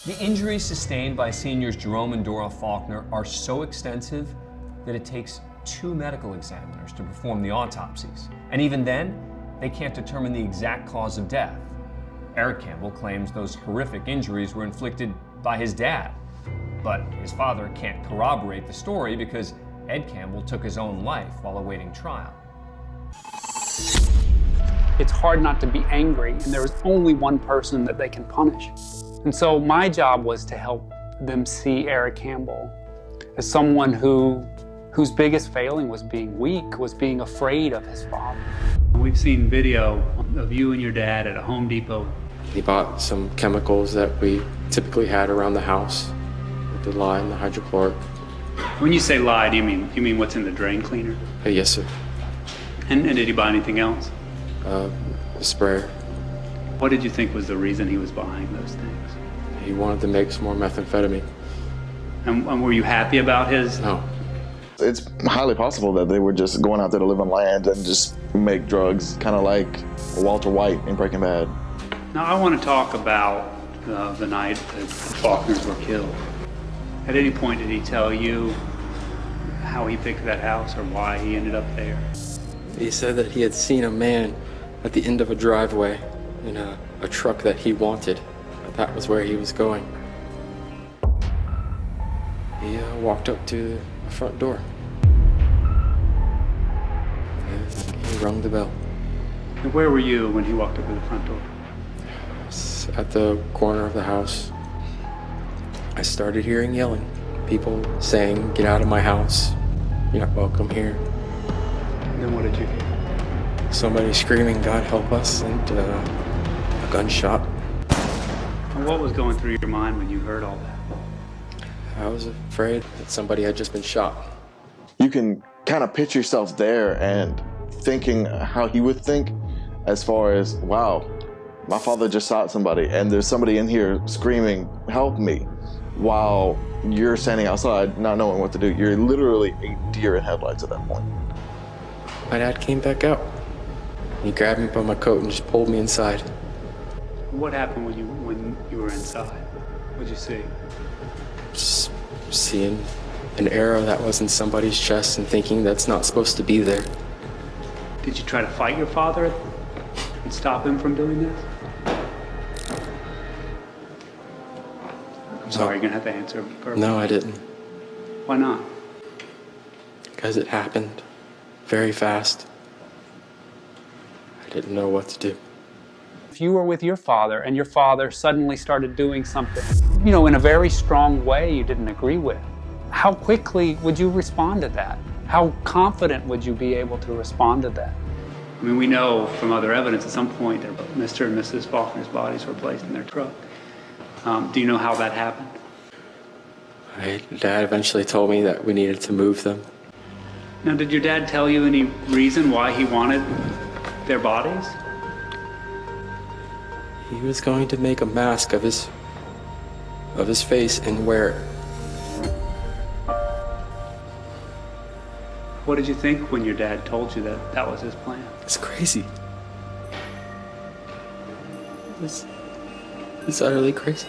The injuries sustained by seniors Jerome and Dora Faulkner are so extensive that it takes 2 medical examiners to perform the autopsies. And even then, they can't determine the exact cause of death. Eric Campbell claims those horrific injuries were inflicted by his dad. But his father can't corroborate the story because Ed Campbell took his own life while awaiting trial. It's hard not to be angry, and there is only one person that they can punish. And so my job was to help them see Eric Campbell as someone whose biggest failing was being weak, was being afraid of his father. We've seen video of you and your dad at a Home Depot. He bought some chemicals that we typically had around the house, the lye and the hydrochloric. When you say lye, do you mean what's in the drain cleaner? Yes, sir. And did he buy anything else? A sprayer. What did you think was the reason he was buying those things? He wanted to make some more methamphetamine. And were you happy about his? No. It's highly possible that they were just going out there to live on land and just make drugs, kind of like Walter White in Breaking Bad. Now I want to talk about the night that the Faulkners were killed. At any point did he tell you how he picked that house or why he ended up there? He said that he had seen a man at the end of a driveway in a truck that he wanted. That was where he was going. He walked up to the front door. He rung the bell. And where were you when he walked up to the front door? At the corner of the house. I started hearing yelling. People saying, "Get out of my house. You're not welcome here." And then what did you hear? Somebody screaming, "God help us," and a gunshot. And what was going through your mind when you heard all that? I was afraid that somebody had just been shot. You can kind of picture yourself there and thinking how he would think as far as, wow, my father just shot somebody and there's somebody in here screaming, "Help me," while you're standing outside not knowing what to do. You're literally a deer in headlights at that point. My dad came back out. He grabbed me by my coat and just pulled me inside. What happened when you were inside? What'd you see? Just seeing an arrow that was in somebody's chest and thinking that's not supposed to be there. Did you try to fight your father and stop him from doing this? I'm sorry, you're gonna have to answer. No, I didn't. Why not? Because it happened very fast. I didn't know what to do. If you were with your father and your father suddenly started doing something, in a very strong way you didn't agree with, how quickly would you respond to that? How confident would you be able to respond to that? I mean, we know from other evidence at some point that Mr. and Mrs. Faulkner's bodies were placed in their truck. Do you know how that happened? My dad eventually told me that we needed to move them. Now, did your dad tell you any reason why he wanted their bodies? He was going to make a mask of his face and wear it. What did you think when your dad told you that that was his plan? It's crazy. It's utterly crazy.